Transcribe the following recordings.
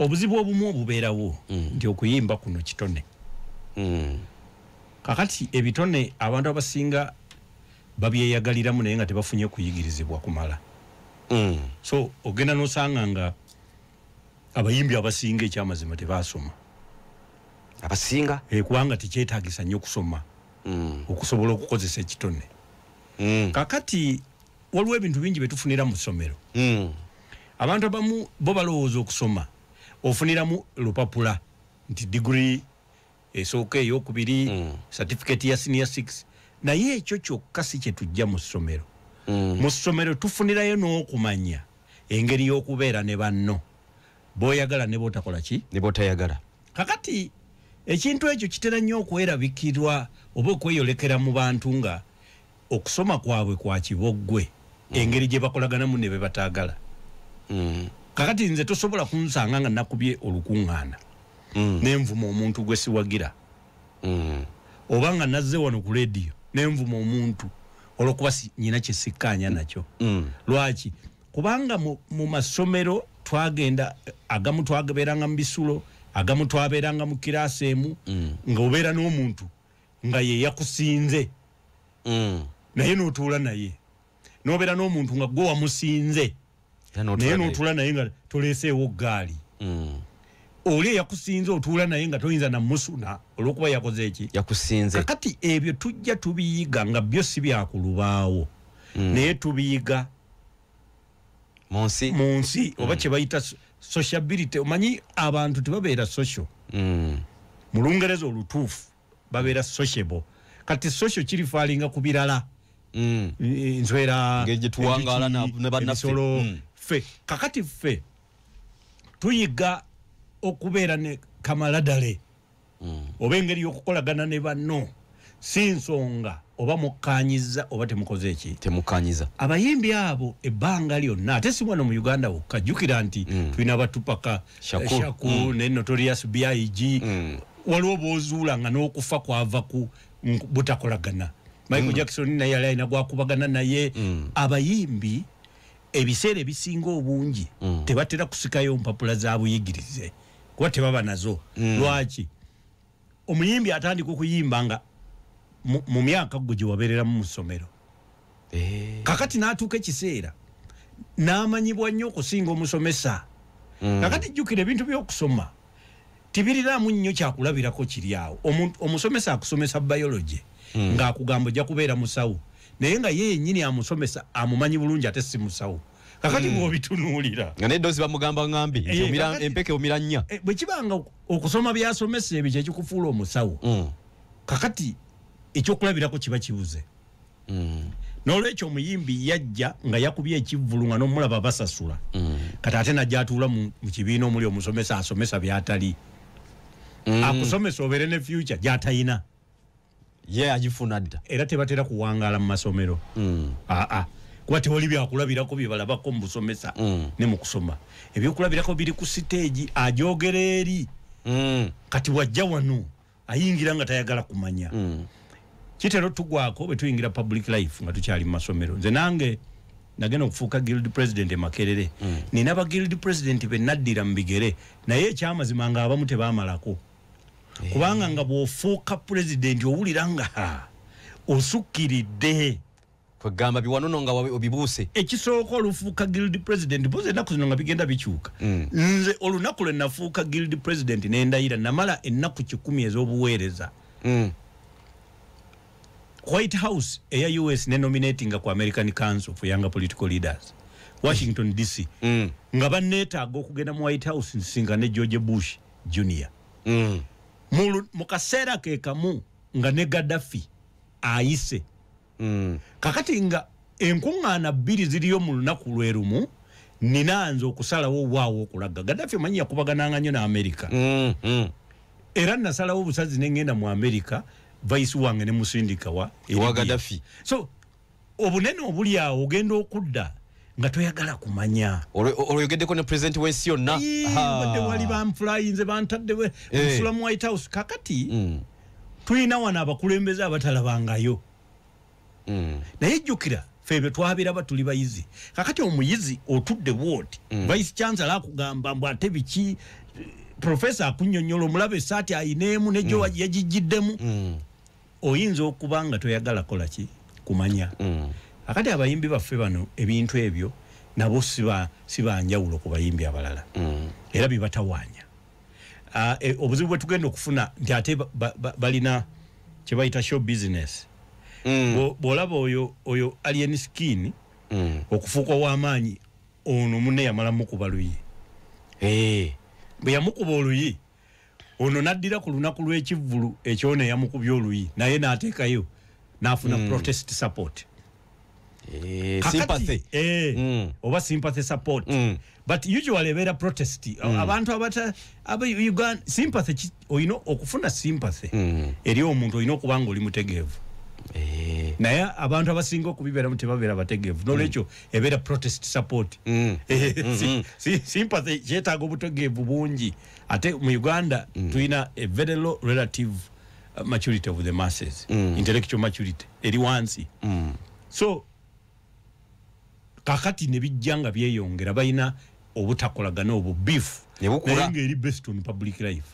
obuzibu obumu obubeerawo nti okuyimba kuno kitone. Kakati ebitone abantu abasinga babyeyagaliramu naye nga tebafunye kuyigirizibwa kumala. So ogenda nosanga nga abayimbi abasinga ekyamazima tebasoma. Abasinga? Kubanga tekyetaagisa nnyo kusoma okusobola okukozesa ekitone. Kakati waliwo ebintu bingi betufunira mu ssomero. Abantu abamu bo balowooza okusoma ofuniramu lupapula nti degree esooka ey'okubiri certificate ya senior 6 naye ekyo kyokka si kye tujja mu ssomero. Mu ssomero tufunirayo n'okumanya engeri y'okubeera ne banno b'oyagala ne b'otakola ki ne b'otayagala. Kakati ekintu ekyo kitera nnyo okwerabikirwa oba okweyolekera mu bantu nga okusoma kwabwe kwa kiboggwe engeri gye bakolaganamu ne be bataagala. Kakati nze tosobola kunsanga nga nakubye olukuŋŋaana nenvuma omuntu gwe siwagira oba nga nazze wano ku lediyo nenvuma omuntu olwokuba nyina kye sikkaanya nakyo. Lwaki? Kubanga mu masomero twagenda agamu twagabeeranga mu bisulo agamu twabeeranga mu kiraasi emu nga obeera n'omuntu nga ye yakusinze naye n'otuula naye n'obeera n'omuntu nga gwe wamusinze naye n'otuula naye nga toleeseewo gaali. Oli eyakusinze otuula naye nga toyinza namusuna olw'okuba yakoze eki yakusinze. Kakati ebyo tujja tubiyiga nga byo si byakulubaawo naye tubiyiga mu nsi oba kye bayita sociability. Omanyi abantu tebabeera social mu Lungereza olutuufu babeera sociable. Kati social kirifaalinga ku birala nswera ngeri gye tuwangaala ne bannaffe. Ffe kakati ffe tuyiga okubeera ne kamaladale oba engeri y'okukolagana ne banno si nsonga oba mukkaanyiza oba temukoze eki temukkaanyiza. Abayimbi abo ebbanga lyonna ate si wano mu Uganda wokka jjukira nti tulina Batupaka Shakur ne Notorious B.I.G. Waliwo boozuula nga n'okufa kwava ku butakolagana. Michael Jackson naye yali alina gwakubagana naye. Abayimbi ebiseera ebisinga obungi tebatera kusikayo mpapula za buyigirize kuba tebaba nazo. Lwaki? Omuyimbi atandika okuyimba nga mu myaka gwe gye wabeereramu mu ssomero. Kakati n'atuuka ekiseera n'amanyibwa nnyo okusinga omusomesa. Kakati jjukira ebintu by'okusoma tibiriramu nnyo kyakulabirako kiri awo. Omusomesa akusomesa biology ng'akugamba ojja kubeera musawo naye nga ye yennyini amusomesa amumanyi bulungi ate si musawo. Kakati bw'obitunuulira nga n'eddoozi bamugamba ngambi empeke omira nnya bwe kibanga okusoma byasomesa ebyo kyekikufuula omusawo. Kakati ekyokulabirako kiba kibuze. N'olwekyo omuyimbi yajja nga yakubye ekivvulu nga n'omulaba basasula. Kati ate najja atuula mu kibiina omuli omusomesa asomesa by'atali. Akusomesa obeere ne future gy'atayina. Ye agifuna dda. Era tebatera kuwangaala mu masomero. Kuba tewali byakulabirako bye balabako mu busomesa ne mu kusoma. Ebyokulabirako biri ku siteegi ajoogera eri. Kati wajja wano ayingira nga tayagala kumanya. Kitero tugwako bwe tuyingira public life nga tukyali mu masomero. Nze nange nagenda okufuuka guild president e Makerere. Nina ba guild president be naddira mu bigere naye ekyamazima nga abamu tebaamalako. Kubanga nga bw'ofuuka president owulira nga osukkiridde. Kwegamba biwanono nga obibuuse. Ekisooka olufuuka guild president buze ennaku zino nga bigenda bikyuka. Nze olunaku lwe nafuuka guild president n'endayira namala ennaku 10 ez'obuweereza. White House eya US ne nominating ku American Council for Young Political Leaders Washington DC nga banneetaaga okugenda mu White House nsingane George Bush Jr. Mu kaseera ke kamu nga ne Gaddafi ayise. Kakati nga enkuŋŋaana bbiri ziriyo mu lunaku lwe lumu ninaanza okusalawo waawo okulaga. Gaddafi manyi yakubagananga nnyo na Amerika. Era nasalawo obusazi ne ngenda mu Amerika vice wange ne musindika wa Gaddafi. So obunene obuli awo ogenda okudda nga toyagala kumanya. Olwoyogeddeko ne president w'ensi yonna. Badde wali bamfulayinze bantaddewe okusula mu White House. Kakati tulina wano abakulembeze abatalabangayo. Naye jjukira febe twabiraba tuli bayizi kakati omuyizi otudde ward vice chancellor akugamba mbwate biki professor akunyonyola omulabe saati ayineemu nejo yajijiddemu oyinza okubanga toyagala kola ki kumanya akati abayimbi baffe bano ebintu ebyo nabo siba njawulo ku bayimbi abalala era bibatawaanya obuzibu bwe tugenda okufuna nti ate balina kye bayita show business bw'olaba oyo alien skin okufuuka w'amaanyi ono munne yamala mukuba luyi bwe yamukuba oluyi ono naddira ku lunaku lw'ekivvulu ekyono yamukubya oluyi naye n'ateekayo n'afuna protest support sympathy oba sympathy support but usually ebeera protest abantu Uganda sympathy oyina okufuna sympathy eri omuntu oyina okuba nga oli mutegeevu naye abantu abasinga okubibeeramu tebabeera bategeevu nolwekyo ebeera protest support sympathy kyetaaga obutegeevu bungi ate mu Uganda tulina a very low relative maturity of the masses intellectual maturity eri wansi so kakati ne bijja nga byeyongera balina obutakolagana obwo beef naye ng'eri based on public life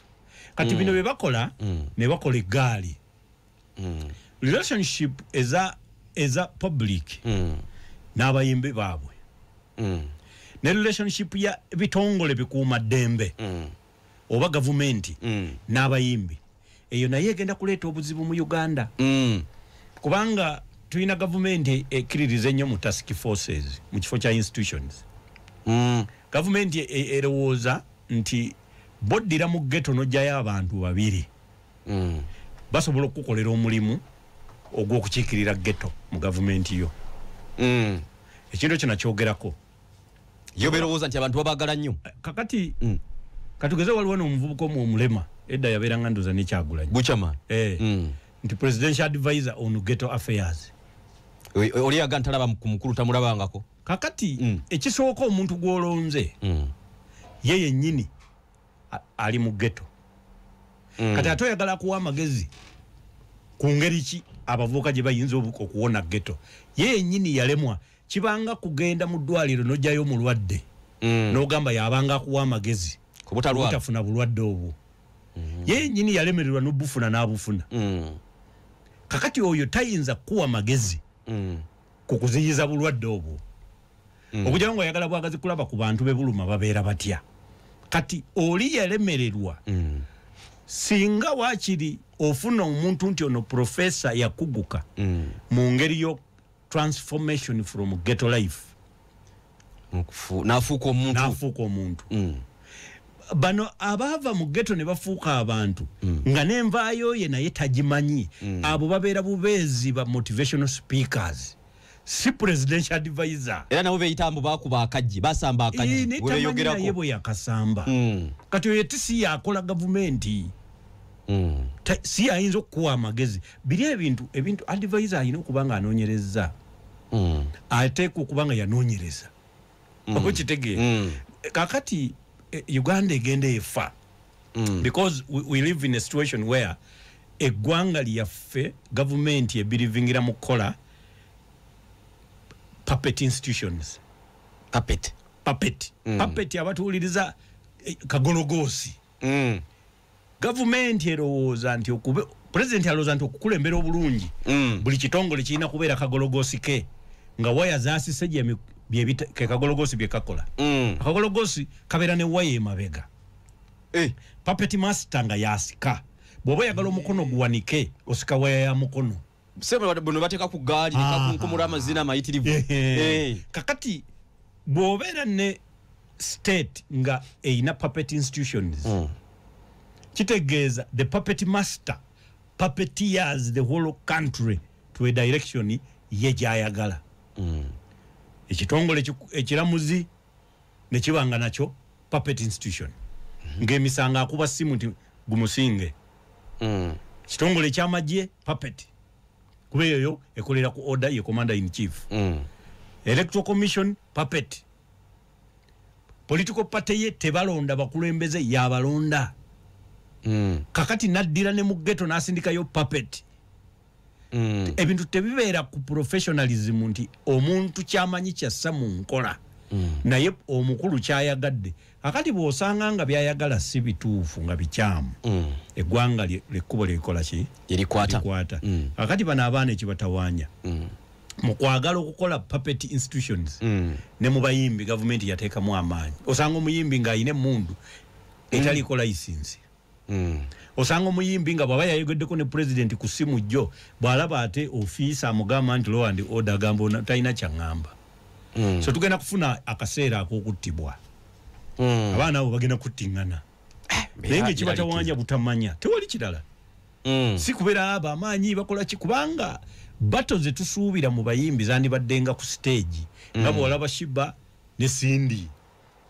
kati bino bye bakola ne bakola eggaali relationship eza public n'abayimbi baabwe ne relationship ya bitongole bikuuma ddembe oba gavumenti n'abayimbi eyo naye egenda kuleeta obuzibu mu Uganda kubanga tulina gavumenti ekiririza ennyo mu task forces mu kifo kya institutions gavumenti erowooza nti boddira mu ghetto n'ojjayo abantu babiri basobola okukolera omulimu ogw'okukiikirira ghetto mu gavumenti yo ekintu kino kyogerako yo berowooza nti abantu babagala nnyo kakati katugeze waliwo n'omuvubuka omulema edda yabeeranga ndoza n'ekyagulanyi Buchaman nti presidential advisor on ghetto affairs oli yaga ntalaba ku mukulu tamulabangako kakati ekisooka omuntu gw'olonze ye yennyini ali mu ghetto kati ate oyagala kuwa amagezi ku ngeri ki abavubuka gye bayinza okuwona ghetto ye yennyini yalemwa kibanga kugenda mu ddwaliro n'ojjayo omulwadde n'ogamba yabanga kuwa amagezi obutafuna bulwadde obwo ye yennyini yalemererwa n'obufuna n'abufuna kakati oyo tayinza kuwa amagezi ku kuziyiza bulwadde obwo okujja ngo oyagala bwagazi kulaba ku bantu be buluma babeera batya kati oli yalemererwa singa wakiri ofuna omuntu nti ono professor yakuguka mu ngeri yo transformation from ghetto life nafuuka omuntu bano abaava mu ghetto ne bafuuka abantu nga n'envaayo ye naye tagimanyi abo babeera bubeezi ba motivational speakers si presidential advisor era nabo beyitambo bakuba akajji basamba akajji webeyogerako ye bwe yakasamba kati oyo tisi yakola gavumenti si ayinza okukuwa amagezi biri ebintu advisor ayina okuba nga anoonyereza ateeka okuba nga yanoonyereza okitegeera kakati Uganda egenda efa because we live in a situation where eggwanga lyaffe gavumenti ebirivingira mu kukola puppet institutions puppet abatuuliriza kagologoosi gavumenti erowooza nti president alowooza nti okukulembera obulungi buli kitongole kirina kubeera kagologoosi ke nga waya zaasise ke kagologoosi bye kakola akagologoosi kabeera ne waya emabega puppet master nga yasika bw'oba oyagala omukono guwanike osika waya ya mukono buno bateeka ku gaali nekakunkumula amazina amayitirivu kakati bw'obeera ne state nga eyina puppet institutions kitegeeza the puppet master puppeteers the whole country to a direction ye gyayagala ekitongole ekiramuzi ne kibanga nakyo puppet institution ng'emisango akuba simu nti gumusinge kitongole ekyamagye puppet kuba eyo ekolera ku order ye commander in chief electoral commission puppet political party ye tebalonda bakulembeze yabalonda kakati naddira ne mu ghetto n'asindikayo puppet ebintu tebibeera ku professionalism nti omuntu kyamanyi kyassa mu nkola naye omukulu kyayagadde akati bw'osanga nga byayagala si bituufu nga bikyamu eggwanga lekkubo lyekola ki erikwata akati bano abaana ekibatawaanya mu kwagala okukola puppet institutions ne mu bayimbi gavumenti yateekamu amaanyi osanga omuyimbi ng'ayina emmundu etaliko license osanga omuyimbi nga bw'aba yayogeddeko ne president ku simu jjo bw'alaba ate ofiisa amugamba nti law and order agamba talina kyaŋŋamba so tugenda kufuna akaseera ak'okuttibwa abaana abo bagenda kuttiŋŋana naye ng'ekibatawaanya butamanya tewali kirala si kubeera abo amaanyi bakola ki kubanga bato ze tusuubira mu bayimbi zandibaddenga ku stage nga bw'olaba Shiba ne Cindy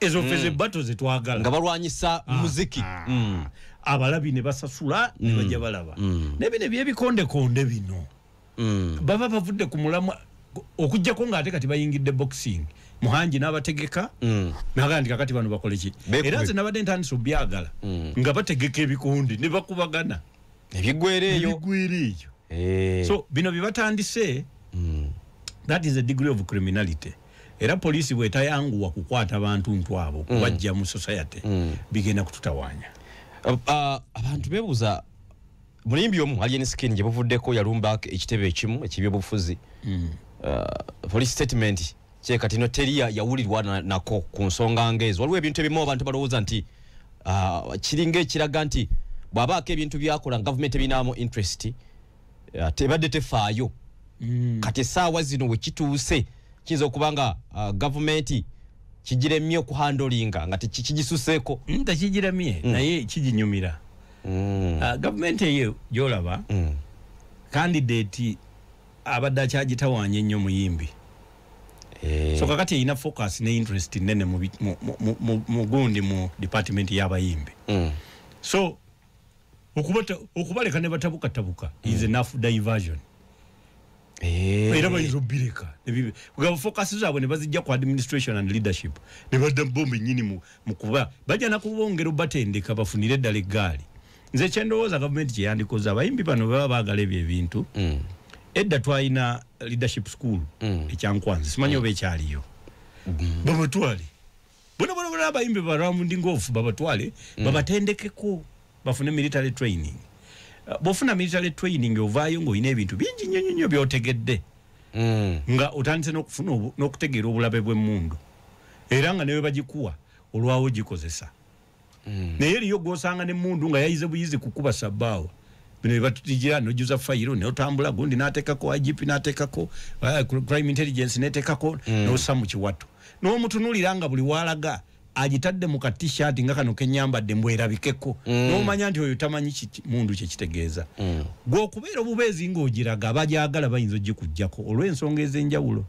ezo feze bato ze twagala nga balwanyisa muziki abalabi ne basasula ne bajja balaba nebine byebikondekonde bino baba bavudde ku mulamwa okujjako ng'ate kati bayingidde boxing Muhanji n'abategeka n'agandi kakati bano bakole ki era nze nabadde ntandise obyagala nga bategeka ebikundi ne bakubagana ebigwereeyo so bino bibatandise that is a degree of criminality era poliisi bwetayanguwa kukwata abantu ntwabo kubajja mu society bigenda kututawaanya abantu bebuuza mulimbi omu Alien Skin gye buvuddeko yalumba ekitebe ekimu ekibyobufuzi police statement kyekati no teria yawulirwa nako ku nsonga ngezo waliwo ebintu ebimu abantu balowooza nti kiringa ekiraga nti bw'abaako ebintu byakola government ebinamu interest tebadde tefaayo kati essaawa zino we kituuse kiyinza okuba nga government kigiremye okuhandolinga nga tekigisuseeko tekigiremye naye kiginyumira government eyo gyolaba candidate abadde akyagitawaanya ennyo muyimbi so kakati eyina focus ne interest nene mu gundi mu department y'abayimbi so okubaleka ne batabukatabuka is enough diversion era bayinza obbireka kugaba focus zaabwe ne bazijja ku administration and leadership ne badda bombi nnyini mu kuba bajja nakubongera batendeka bafunire eddala eggaali nze kyendowooza gavumenti kyeyandikoze abayimbi bano baba baagala ebyo ebintu edda twalina leadership school ekyankwanzi simanyi oba ekyaliyo babatwale bona abayimbi ba Ramundi Ngofu babatwale babatendekeko bafune military training bofuna military training ovaayo ng'olina ebintu bingi nnyo byotegedde nga otandise n'okufuna n'okutegeera obulabe bw'emmundu era nga newe bagikuwa olwawo gikozesa naye eriyo gw'osanga n'emmundu nga yayize buyizi kukuba sabbaawa bino byebatutigira n'ojjuza fayiro n'otambula gundi n'ateekako IGP n'ateekako crime intelligence n'eteekako n'ossa mu kiwato n'omutunuulira nga buli waalaga agitadde mu ka-t-shirt nga kano kenyambadde mbwerabikeko n'omanya nti oyo tamanyi mundu kyekitegeeza gwe okubeera obubeezi ng'ogiraga abagyagala bayinza ogikuggyako olw'ensonga ez'enjawulo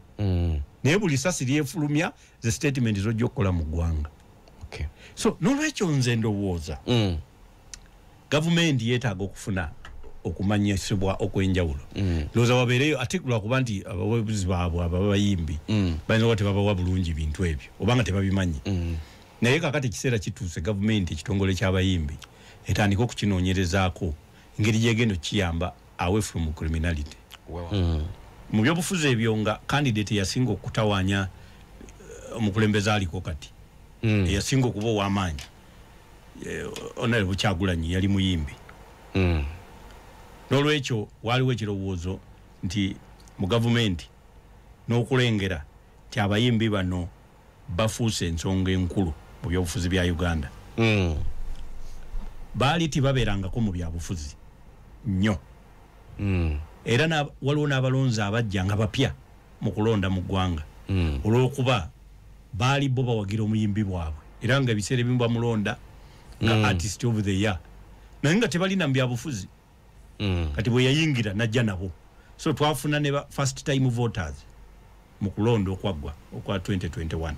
naye buli sasi lyefulumya ze statement zojja okukola mu ggwanga so n'olwekyo nze ndowooza gavumenti yeetaaga okufuna okumanyisibwa okwenjawulo ndowooza wabeereyo ate lwakuba nti abawebuzi baabwe ababayimbi bayinza kuba tebabawa bulungi bintu ebyo obanga tebabimanyi naye kakati ekiseera kituuse gavumenti ekitongole ky'abayimbi etandika okukinoonyerezaako engeri gyegenda okiyamba away from criminality mu byobufuzi ebyo nga candidate yasinga okutawaanya omukulembeze aliko kati eyasinga okuba ow'amaanyi Honorable Kyagulanyi yali muyimbi n'olwekyo waliwo ekirowoozo nti mu gavumenti n'okulengera ti abayimbi bano bafuuse ensonga enkulu mu byobufuzi bya Uganda baali tibabeerangako mu byabufuzi nnyo era waliwo n'abalonzi abajja nga bapya mu kulonda mu ggwanga olw'okuba baali bo bawagira omuyimbi bwabwe era nga ebiseera ebimu bamulonda nga artist of the year naye nga tebalina mu byabufuzi kati bwe yayingira najja nabo so twafuna ne first time voters mu kulonda okwaggwa okwa 2021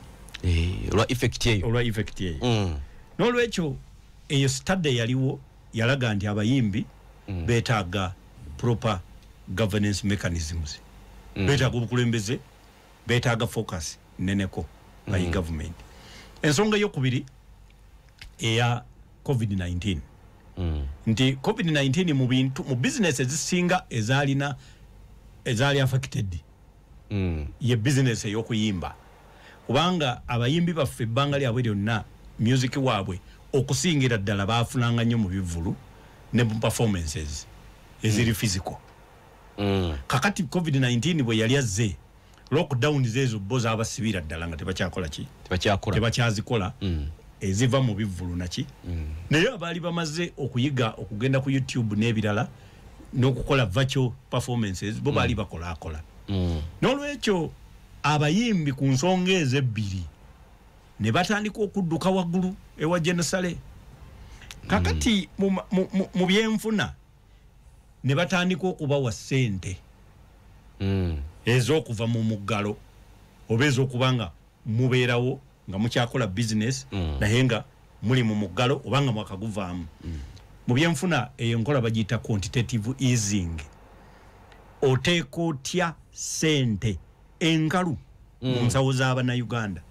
olwa effect eyo n'olwekyo eyo study yaliwo yalaga nti abayimbi beetaaga proper governance mechanisms beetaaga obukulembeze beetaaga focus neneko by government ensonga eyokubiri eya COVID-19 nti COVID-19 mu bintu mu business ezisinga ezalina ezaali affected ye business ey'okuyimba kubanga abayimbi baffe ebbanga lyabwe lyonna music waabwe okusingira ddala baafunanga nnyo mu bivulu ne mu performances eziri physical kakati covid-19 bwe yali azze lockdown zezo bo zaabasibira ddala nga tebakyakola ki tebakyazikola eziva mu bivulu naki naye abaali bamaze okuyiga okugenda ku YouTube n'ebirala n'okukola virtual performances bo baali bakola n'olwekyo abayimbi ku nsonga ezebbiri ne batandika okudduka waggulu ewa Jenosale kakati mu byenfuna ne batandika okubawa ssente ez'okuva mu muggalo oba ez'okubanga mubeerawo nga mukyakola business naye nga muli mu muggalo oba nga mwakaguvaamu mu byenfuna eyo nkola bagiyita quantitative easing oteeka otya ssente enkalu mu nsawo z'Abannayuganda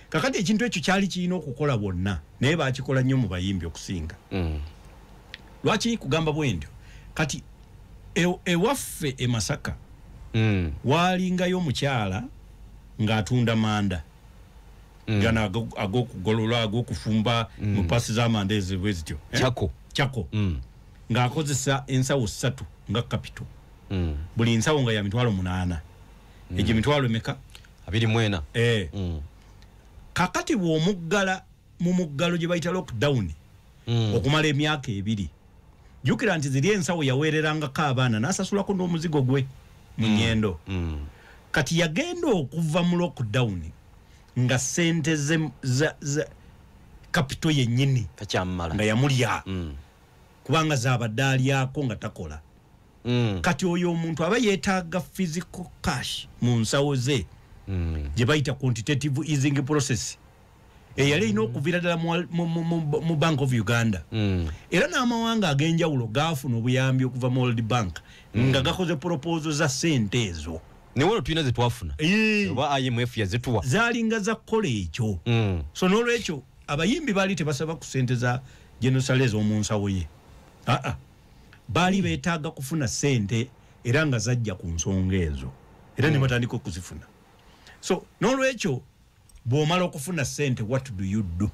kakati ekintu ekyo kyali kirina okukola bonna naye baakikola nnyo mu bayimbi okusinga lwaki kugamba bwe ntyo kati ewaffe e Masaka waalingayo omukyala ng'atunda manda gana ag'okugolola ag'okufumba mu pasi z'amanda ezo bwe zityo Chako ng'akozesa ensawo 3 nga kapito buli ensawo nga ya 8,000 egyo 8,000 24 kakati bw'omuggala mu muggalo gye bayita lockdown okumala emyaka 2 jukira nti ziri ensawo yaweererangako abaana n'asasulako n'omuzigo gwe mu nnyendo kati yagenda okuva mu lockdown nga ssente za kapito yennyini nga yamulya kubanga zaabadde alyako nga takola kati oyo omuntu aba yeetaaga physical cash mu nsawo ze gye bayita quantitative easing process eyali erina okuviira ddala mu Bank of Uganda era n'amawanga ag'enjawulo gaafuna obuyambi okuva mu World Bank nga gakoze proposal za ssente ezo newolo tulina ze twafuna oba IMF yazituwa zaalinga za kukola ekyo so n'olwekyo abayimbi baali tebasaba ku ssente za Jenosale ez'omu nsawo ye baali beetaaga kufuna ssente era nga zajja ku nsonga ezo era ne batandika okuzifuna so n'olwekyo bw'omala okufuna ssente what do you do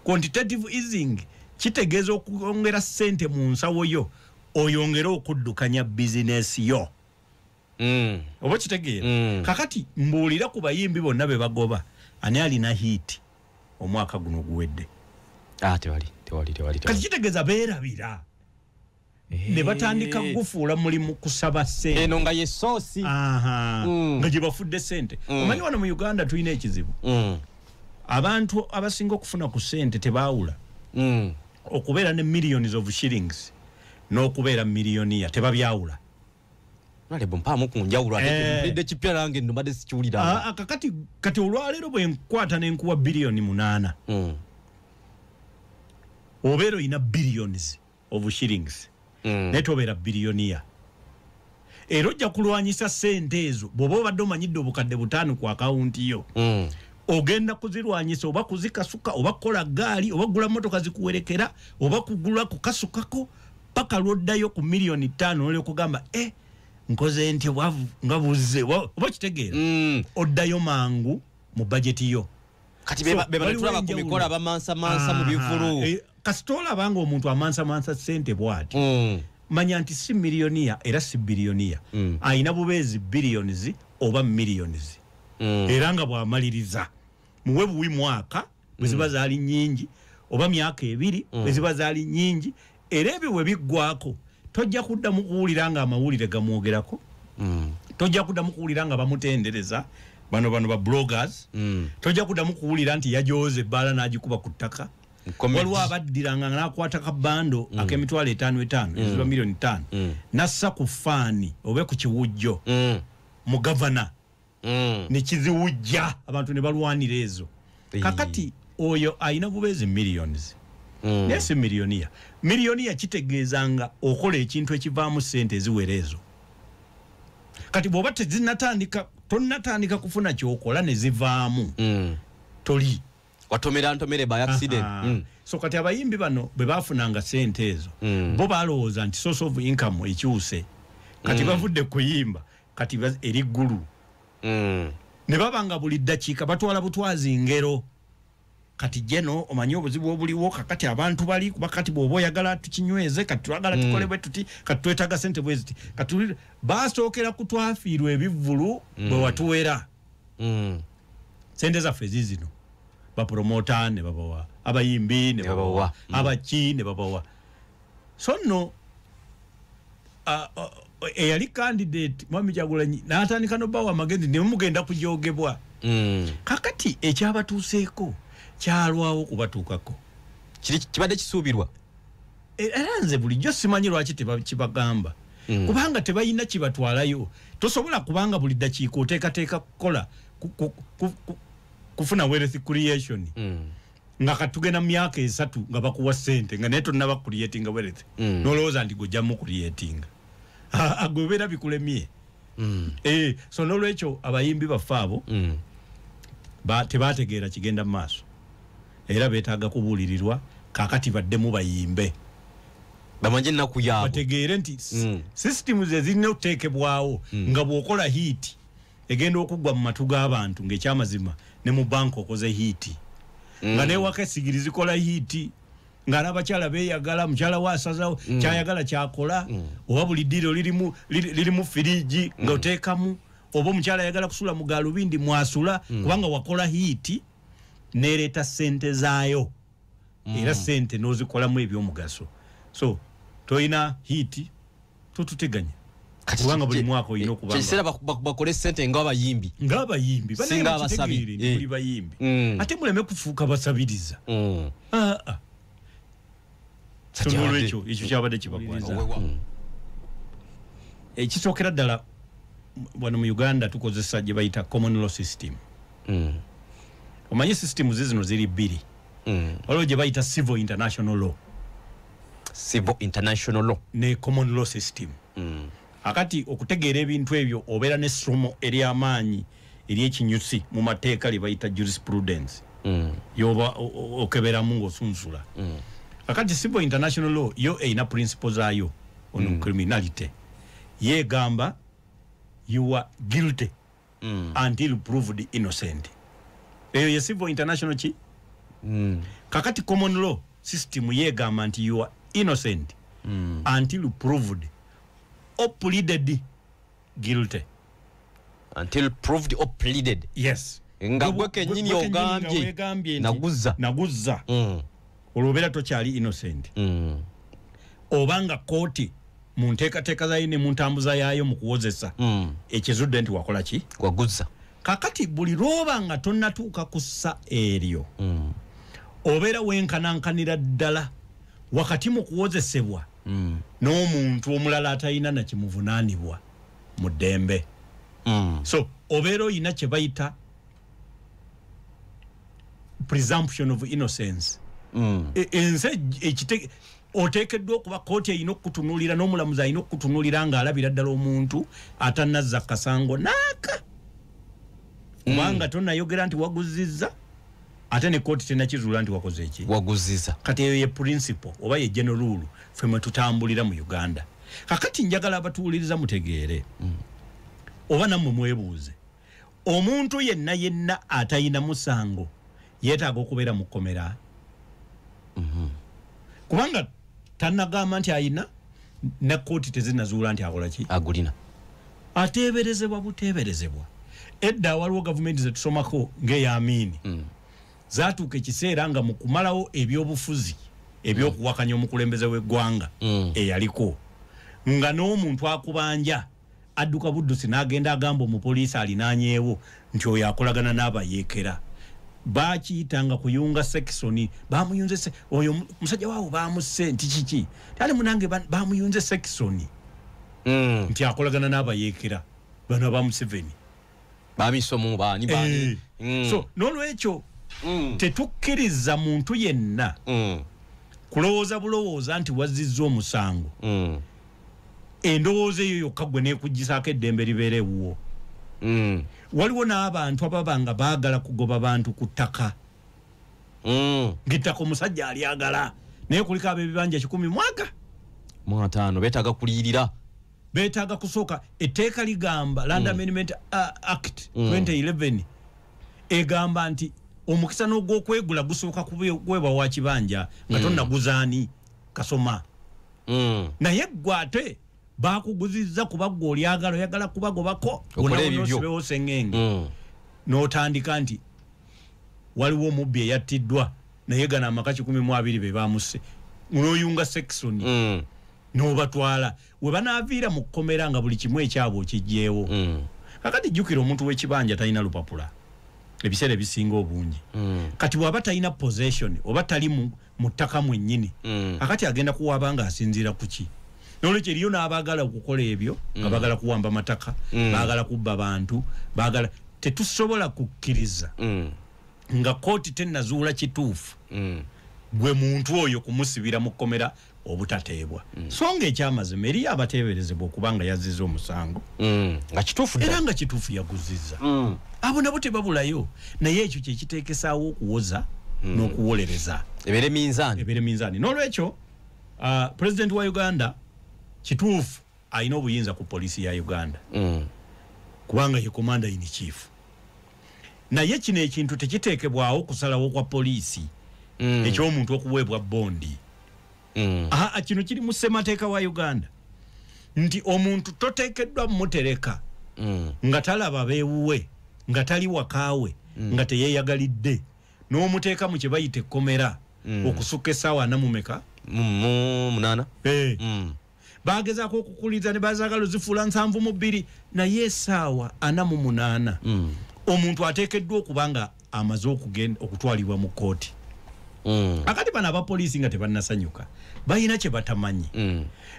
quantitative easing kitegeeza okwongera ssente mu nsawo yo oyongere okuddukanya bizinesi yo oba kitegeera kakati mbuulira ku bayimbi bonna be bagoba ani alina hit omwaka guno guwedde tewali kati kitegeeza beerabira ne batandika gufuula mulimu kusaba ssente eno nga yesoosi nga gye bafudde ssente omanyi wano mu Uganda tulina ekizibu abantu abasinga okufuna ku ssente tebaawula okubeera ne millions of shillings n'okubeera miliyoniya tebabyawula nalebo mpaamu ku njawulo ate kipya nange nno badde sikiwulira kati olwaleero bwe nkwata n'enkuwa biliyoni 8 obeera oyina billions of shillings naye tobeera biliyoniya era ojja kulwanyisa ssente ezo bw'oba obadde omanyidde obukadde 5 ku akawunti yo ogenda kuzirwanyisa oba kuzikasuka oba kukola gaali oba kugula motoka zikuwerekera oba kugula kukasukako paka lwoddayo ku miliyoni 5 n'olyokugamba nkoze nti nga buzze oba kitegeera oddayo mangu mu bajeti yo kati bebatulaba ku mikolo abamansa mu bivulu kasita olabanga omuntu amansa ssente bw'ati manya nti si miliyoniya era si biliyoniya ayina bubeezi billions oba millions era nga bw'amaliriza muwe buwi mwaka bwe ziba zaali nnyingi oba myaka 2 bwe ziba zaali nnyingi era ebyo bwe biggwako tojja kuddamu kuwulira nga amawulire gamwogerako tojja kuddamu kuwulira nga bamutendereza bano ba bloggers tojja kuddamu kuwulira nti yajooza ebbaala n'agikuba ku ttaka waliwo abaddiranga n'akwata kabando ak'emitwalo 5 eziba miliyoni 5 nassa ku faani oba ku kiwujjo mu gavana ne kiziwujja abantu ne balwanira ezo kakati oyo ayina bubeezi millions naye si miliyoniya kitegeezanga okola ekintu ekivaamu ssente eziwera ezo kati bw'oba tonnatandika kufuna kyokola ne zivaamu toli watomera by accident so kati abayimbi bano bwe baafunanga ssente ezo bo balowooza nti source of income ekyuse kati bavudde kuyimba kati eri ggulu ne babanga buli ddakiika batwala butwazi ngero kati jeno omanyi obuzibu obuliwo kakati abantu bali kuba kati bw'oba oyagala tukinyweze kati twagala tukole bwe tuti kati twetaaga ssente bwe ziti kati basookera kutwafiirwa ebivvulu bwe watuwera sente zaffe zizino bapromota ne babawa abayimbi ne babawa abaki ne babawa so nno eyali candidate Mwami Kyagulanyi n'atandika n'obbawa amagezi ne mugenda kujogebwa kakati ekyabatuuseeko kyalwawo kubatuukako kibadde kisuubirwa era nze bulijjo simanyi lwaki kibagamba kubanga tebalina kibatwalayo tosobola kubanga buli ddakiika oteekateeka kukola kufuna wealth creation nga katugenda mu myaka 3 nga bakuwa ssente nga naye tonnaba creating wealth n'olowooza nti gojjamu creating agobera bikulemye so n'olwekyo abayimbi baffe abo tebategeera kigenda mu maaso era beetaaga kubuulirirwa kakati baddemu bayimbe bamanje ennaku yaabo bategeere nti systems ezirina okuteekebwawo nga bw'okola hiiti egenda okuggwa mu matu g'abantu ng'ekyamazima ne mu banka okoze hiiti nga newaka esigiri zikola hiiti nga n'abakyala beeyagala mukyala waasazawo kyayagala kyakola oba buli ddiro lirimu firiji nga oteekamu oba omukyala ayagala kusula mu gaalubindi mwasula kubanga wakola hiiti nereeta ssente zaayo era ssente n'ozikolamu ebyomugaso so toyina hiiti totuteganya kubanga buli mwaka oyina okubanga kiseera bakole ssente ng'abayimbi singa abasabi buli bayimbi ate muleme kufuuka basabiriza n'olwekyo ekyo kyabadde kibakwaza ekisookera ddala wano mu Uganda tukozesa gye bayita common law system omanyi system zino ziri bbiri waliwo gye bayita civil international law ne common law system akati okutegeera ebintu ebyo obeera n'essomo ery'amaanyi ery'ekinyusi mu mateeka lye bayita jurisprudence yoba okeberamu ng'osunsula akati civil international law yo eyina principle zaayo on criminality yeegamba you are guilty until proved innocent eyo ye civil international ki kakati common law system yeegamba nti you are innocent until proved or pleaded guilty until proved or pleaded yes nga gwe kennyini ogambye naguzza olwobeera tokyali innocent obanga kooti mu nteekateeka zayo ne mu ntambuza yaayo mu kuwozesa ekizudde nti wakola ki waguzza kakati buli lwoba nga tonnatuuka ku ssa eryo obeera wenkanankanira ddala wakati mu kuwozesebwa n'omuntu omulala atalina nakimuvunaanibwa mu ddembe so obeera oyina kye bayita presumption of innocence ense oteekeddwa okuba kooti eyina okukutunuulira n'omulamuzi alina okukutunuulira ng'alabira ddala omuntu atanazza kasango naaka kubanga tonnayogera nti waguzizza ate ne kooti tenakizuula nti wakoze eki waguzizza kati eyo ye principle oba ye general rule ffe mwe tutambulira mu Uganda kakati njagala abatuwuliriza mutegeere oba nammwe mwebuuze omuntu yenna atayina musango yeetaaga okubeera mu kkomera kubanga tannagamba nti ayina ne kooti tezinazuula nti akola ki agulina ateeberezebwa buteeberezebwa edda waliwo gavumenti zetusomako ng'eyamiini zaatuuka ekiseera nga mu kumalawo ebyobufuzi ebyokuwakanya omukulembeze w'eggwanga eyaliko nga n'omuntu akubanja adduka buddusi n'agenda agamba omupoliisi alinaanyeewo nti oyo akolagana n'abayeekera bakiyitanga kuyunga sekisoni bamuyunze oyo musajja waawo bamusse nti kiki tali munange bamuyunze sekisoni nti akolagana n'abayeekera bano aba Museveni bamisomu baani so n'olwekyo tetukkiriza muntu yenna kulowooza bulowooza nti wazzizza omusango endowooza eyo yokka gwe neekuggisaako eddembe libeera ewuwo waliwo n'abantu ababa nga baagala kugoba bantu ku ttaka ng'ettaka omusajja alyagala naye kuliko ab'ebibanja 100 mwaka 5 beetaaga kuliyirira betaaga kusooka etteeka ligamba Land Amendment Act 2011 egamba nti omukisa n'ogw'okwegula gusooka kuweebwa wa kibanja nga tonnaguzaani kasoma naye gwe ate baakuguzizza kuba gwe oyagala kubagobako onaonosibewo sengenge n'otandika nti waliwo omubbi eyattiddwa naye gana amaka 12 be baamusse n'oyunga section n'obatwala we banaaviira mu kkomera nga buli kimu ekyabo okijjeewo kakati jjukira omuntu w'ekibanja talina lupapula ebiseera ebisinga obungi kati bw'aba talina possession oba tali mu ttaka mwennyini akati agenda kuwaba nga asinziira ku ki n'olwekyo eriyo n'abaagala okukola ebyo nga baagala kuwamba mataka baagala kubba bantu baagala tetusobola kukkiriza nga kooti tennazuula kituufu gwe muntu oyo kumusibira mu kkomera obutateebwa so nga ekyamazima eriyo abateeberezebwa okubanga yazizza omusango nga kituufu era nga kituufu yaguzizza abo nabo tebabulayo naye ekyo kyekiteekesaawo okuwoza n'okuwolereza ebere minzaani n'olwekyo president wa Uganda kituufu alina obuyinza ku poliisi ya Uganda kubanga ye commander in chief naye kino ekintu tekiteekebwawo kusalawo kwa poliisi ekyomuntu okuweebwa bondi kino kiri mu ssemateeka wa Uganda nti omuntu toteekeddwa mutereka nga talaba beewuwe nga tali wakaawe nga teyeeyagalidde n'omuteeka mu kye bayita ekkomera okusukka essaawa 8 bagezaako okukuliza ne bazaagala zifuula 72 naye essaawa 48 omuntu ateekeddwa okuba nga amaze okutwalibwa mu kooti akati bano abapoliisi nga tebannasanyuka balina kye batamanyi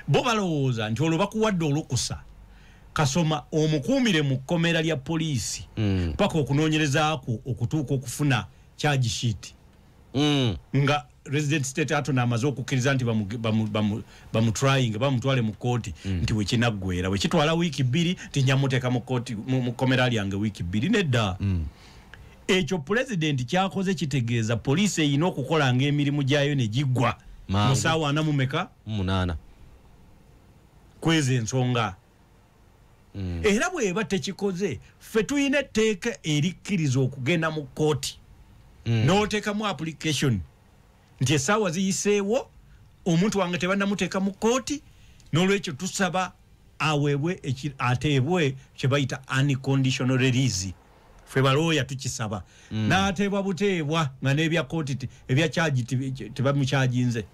bo balowooza nti olwo bakuwadde olukusa kasoma omukuumire mu kkomera lya poliisi paka okunoonyerezaako okutuuka okufuna charge sheet nga resident state attorney amaze okukkiriza nti bamutrying bamutwale mu kooti nti wekinaggwera wekitwala wiiki 2 tinyamuteeka mu kooti mu kkomera lyange wiiki 2 nedda ekyo president kyakoze kitegeeza poliisi eyina okukolanga emirimu gyayo ne giggwa mu ssaawa 8 kweza ensonga era bweba tekikoze ffe tulina etteeka erikkiriza okugenda mu kooti n'oteekamu application nti essaawa ziyiseewo omuntu wange tebannamuteeka mu kooti n'olwekyo tusaba aweebwe ateebwe kye bayita unconditional release ffe balooya tukisaba n'ateebwa buteebwa nga n'ebya kooti ebya kyaji tebamukyaginze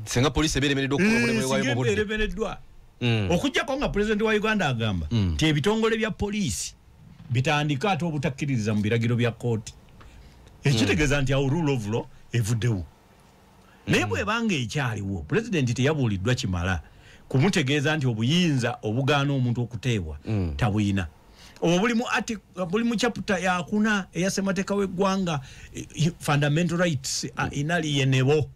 senga poliisi ebeeremereddwa okukola omulimu waayo mu budde ebeeremereddwa okuggyako nga pulezidenti wa Uganda agamba nti ebitongole bya poliisi bitandika ate obutakkiririza mu biragiro bya kooti ekitegeeza nti awo rule of law evuddewo naye bwebanga ekyaliwo pulezidenti teyabuuliddwa kimala kumutegeeza nti obuyinza obugaana omuntu okuteebwa tabuyina buli mu chapter ya 4 eya ssemateeka w'eggwanga fundamental rights inaliyenebo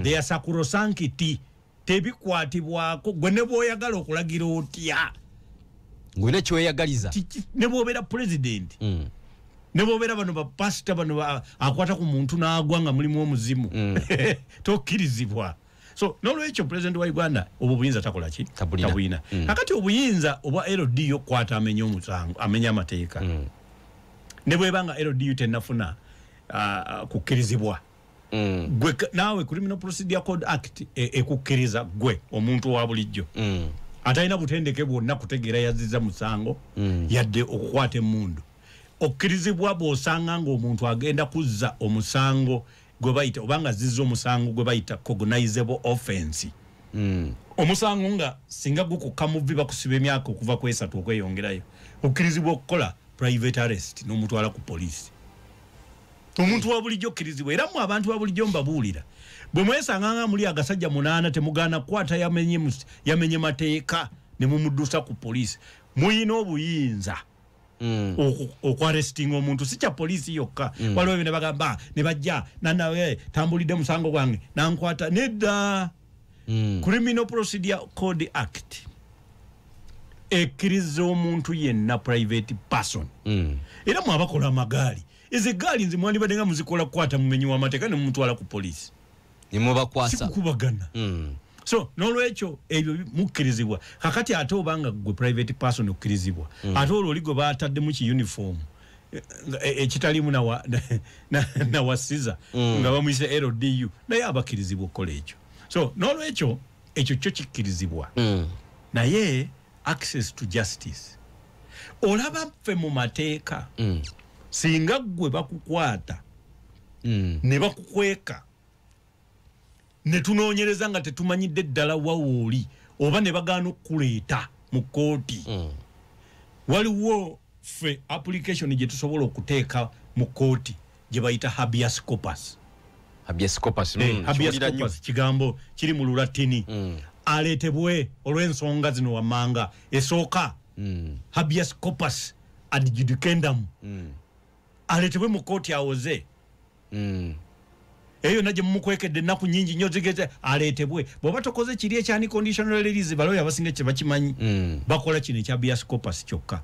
they are sacrosanct tebikwatibwako gwe ne bw'oyagala okulagira otya ngwina kyeyagaliza ne bw'obeera president ne bw'obeera bano bapasita bano akwata ku muntu n'agwa nga mulimu omuzimu tokkirizibwa so n'olwekyo president wa Uganda obwo obuyinza takola ki tabuyina kakati obuyinza obwa LDU kwata amenya omusango amenya amateeka ne bwebanga LDU tennafuna kukkirizibwa gwe naawe Criminal Procedure Code Act ekukkiriza gwe omuntu wa bulijjo atalina butendeke bwonna kutegeera yazizza musango yadde okukwata emmundu okkirizibwa bw'osanga ng'omuntu agenda kuzza omusango gwe bayita obanga zizza omusango gwe bayita cognizable offense omusango nga singa gukukka mu vvi bakusiba emyaka okuva ku 3 okweyongerayo okkirizibwa okukola private arrest n'omutwala ku poliisi omuntu wa bulijjo okkirizibwa era mu abantu ba bulijjo mbabuulira bwe mwesanganga muli agasajja 8 temugaana kukwata yamenye mateeka ne mumuddusa ku poliisi muyina obuyinza okwarestinga omuntu si kya poliisi yokka waliwo ne bagamba ne bajja nanawe tambulidde musango gwange nankwata nedda Criminal Procedure Code Act ekkiriza omuntu yenna private person era mu abakola amagaali ezo eggaali nze mwandibadde nga muzikola kukwata mumenyi w'amateeka ne mumutwala ku poliisi ne mubakwasa sikukubagana So nolwekyo ebyo mukkirizibwa kakati ate obanga gwe private person okkirizibwa ate olwo oli gwe baatadde mu ki uniform ekitalimu na wasiza nga bamuyise LDU naye abakkirizibwa okukola ekyo. So nolwekyo ekyo kyo kikkirizibwa naye access to justice olaba ffe mu mateeka singa gwe bakukwata ne bakukweka ne tunoonyereza nga tetumanyidde ddala wawooli oba ne bagaana okuleeta mu kooti waliwo ffe application gye tusobola okuteeka mu kooti gye bayita habeas corpus. Habeas corpus kigambo kiri mu Lulatini aleetebwe olw'ensonga zino wammanga esooka habeas corpus ad judicendum aleetebwe mu kooti awoze eyo naje mukwekedde ennaku nnyingi nnyo zigeze aleetebwe bw'oba tokoze kiri ekya unconditional release baloya abasinga kye bakimanyi bakola kino ekya habeas corpus kyokka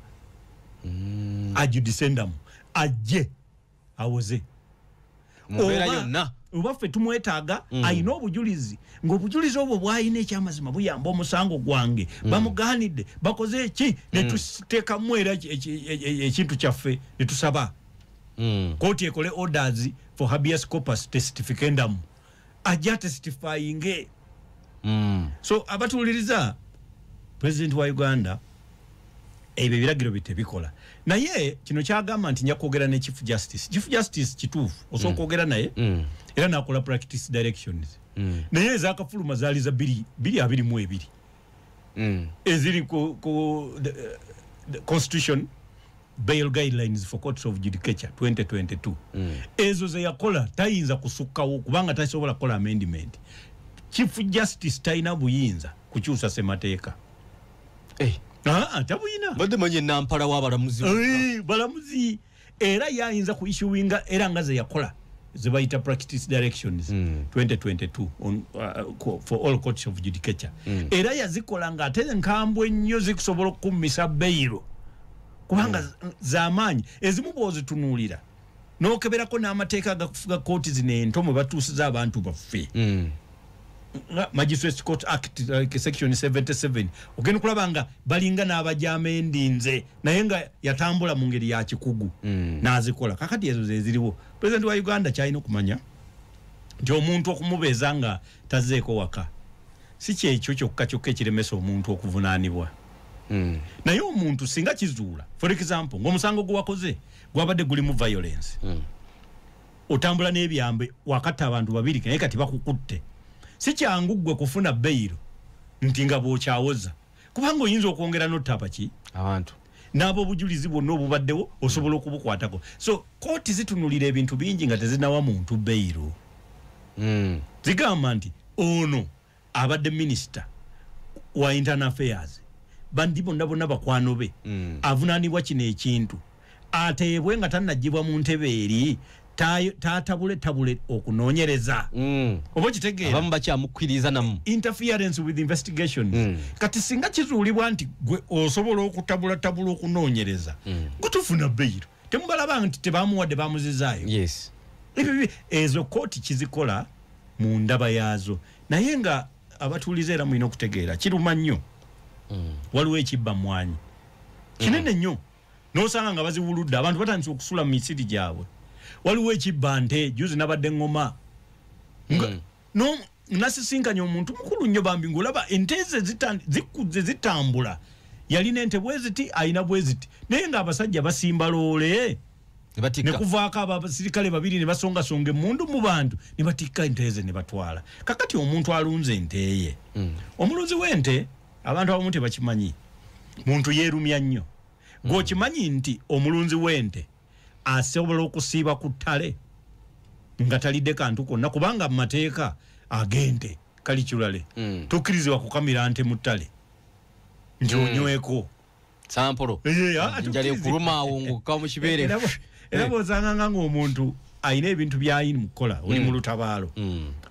ad judicendum ajje awoze mubeera yonna oba ffe tumwetaaga ayina obujulizi ng'obujulizi obwo bw'ayina ekyamazima buyamba omusango gwange bamugaanidde bakoze eki ne tuteekamu era ekintu kyaffe ne tusaba kooti ekole orders for habeas corpus testificandum ajja testifying so abatuuliriza president wa Uganda ebyo ebiragiro bitebikola naye kino kyagamba nti nja kwogera ne chief justice kituufu osobola kwogera naye era nakola practice directions naye ezakafuluma zaali za 222 eziri ku the constitution bail guidelines for courts of judicature 2022 ezo ze yakola tayinza kusukkawo kubanga tasobola kola amendment. Chief justice tayina buyinza kukyusa semateeka tabuyina badde manye nampala w'abalamuzi balamuzi era yayinza ku issuinga era nga ze yakola ze bayita practice directions 2022 on, for all courts of judicature era yazikola nga ate nkambwe nnyo zikusobola okummisa beyiro kubanga z'amaanyi ezimu bw'ozitunuulira n'okeberako n'amateeka agakufuga kooti zino ento mwe batuusiza abantu baffe Magistrates Court Act like section 77 ogenda kulaba nga balinga n'abajama endinze naye nga yatambula mu ngeri ya kikugu n'azikola kakati ezo ze ziriwo. President wa Uganda kyalina okumanya nti omuntu okumubeeza nga tazeeko waka si kyekyo kyokka kyokka ekiremesa omuntu okuvunaanibwa naye omuntu singa kizuula for example ng'omusango gwe wakoze gwabadde gulimu violence otambula n'ebyambe wakati abantu babiri naye kati bakukutte si kyangu gwe kufuna beyiro nti nga bw'okyawoza kubanga oyinza okwongera n'ottapa ki abantu n'abo obujulizi bwonna obubaddewo osobola okubukwatako. So kooti zitunulira ebintu bingi nga tezinawa muntu beyiro zigamba nti ono abadde minisita wa internal affairs bandi bonna bakwano be avunaanibwa kino ekintu ateebwe nga tannagibwa mu ntebe eri tabule okunoonyereza oba kitegeera abamu bakyamukkiriza namu interference with investigation kati singa kizuulibwa nti gwe osobola okutabula okunoonyereza gutufuna beyiro temubalaba nti tebamuwadde bamuzizaayo yes ezo kooti kizikola mu ndaba yaazo naye nga abatuulize era mulina okutegeera kiruma nnyo waliwo ekibba mwanyi kinene nnyo n'osanga nga baziwuludde abantu batandise okusula mu misiri gyabwe waliwo ekibba nte juzi nabadde ngoma no nasisinkanya omuntu mukulu nnyo bambi ng'olaba ente ze zikuzze zitambula yalina ente bweziti ayina bweziti naye ng'abasajja basimba loole ne kuvaako abasirikale babiri ne basongasonga emmundu mu bantu ne batikka ente ze ne batwala kakati omuntu alunze ente ye omulunzi w'ente abantu abamu tebakimanyi muntu yeerumya nnyo gw'okimanyi nti omulunzi w'ente asobola okusiiba ku ttale nga talidde kantu konna kubanga mu mateeka agente kali kirale tukkirizibwa kukamira nte mu ttale nti onyweko sampolo njali okulumaawo ng'okka mu kibeere era bw'osanganga ng'omuntu ayina ebintu by'ayina mu kukola oli mu lutabaalo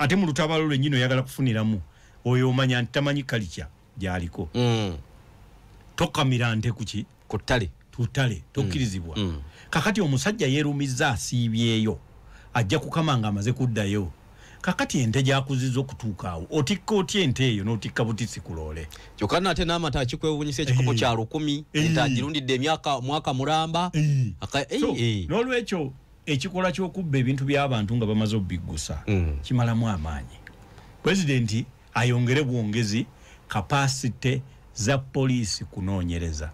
ate mu lutabaalo lwennyini oyagala kufuniramu oyo omanya nti tamanyi kalikya gy'aliko tokamira nte kuki ku ttale tutale tokkirizibwa kakati omusajja yeerumizza asiibyeyo ajja kukama nga amaze kuddayo kakati ente gyakuziza okutuuka awo otikka otya ente eyo n'otikka butisi kuloole kyokka ate n'amata akikwewuunyisa ekikopo kya 1000 ente agirundidde mwaka mulamba n'olwekyo ekikola ky'okubba ebintu by'abantu nga bamaze obiggusa kimalamu amaanyi pulezidenti ayongere bwongezi kapasite za poliisi kunoonyereza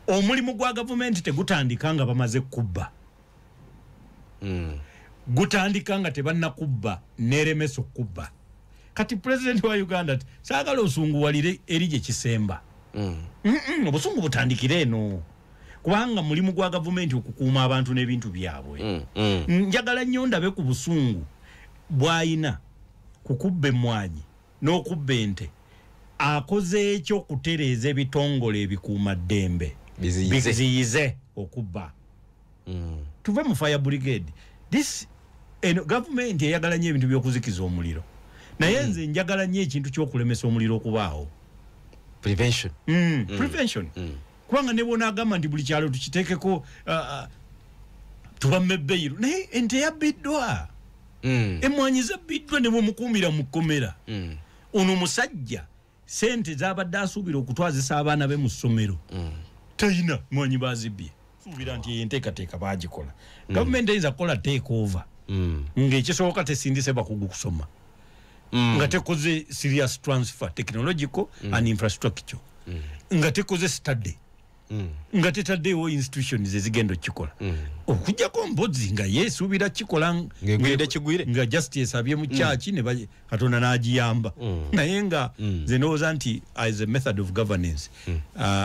omulimu gwa gavumenti tegutandika nga bamaze kubba gutandika nga tebannakubba neremesa okubba kati pulezidenti wa Uganda saagala osunguwalire eri gye kisemba obusungu butandikire eno kubanga mulimu gwa gavumenti okukuuma abantu n'ebintu byabwe njagala nnyo ndabe ku busungu bw'ayina kukubba emmwanyi n'okubba ente akoze ekyo kutereeza ebitongole ebikuuma ddembe biziyize okubba tuve mu fire brigade this government eyagala nnyo ebintu by'okuzikiza omuliro naye nze njagala nnyo ekintu ky'okulemesa omuliro okubaawo prevention kubanga ne bona agamba nti buli kyalo tukiteekeko tubamme ebbeeyiru naye ente yabbiddwa emmwanyi zabbiddwa ne bwemukuumira mu kkomera ono omusajja sente z'abadde asuubira okutwazisa abaana be mu ssomero tayina mmwanyi bazibbye suubira nti enteekateeka baagikola gavumenti eyinza kukola take over ng'ekisoboka tesindise bakugu kusoma nga tekoze serious transfer technological and infrastructure nga tekoze study nga tetaddeewo institutions ezigenda okikola okujjako mbozi nga yeesuubira kikola nga justice esabye mu kyaki ne Katonda n'agiyamba naye nga nze ndowooza nti as a method of governance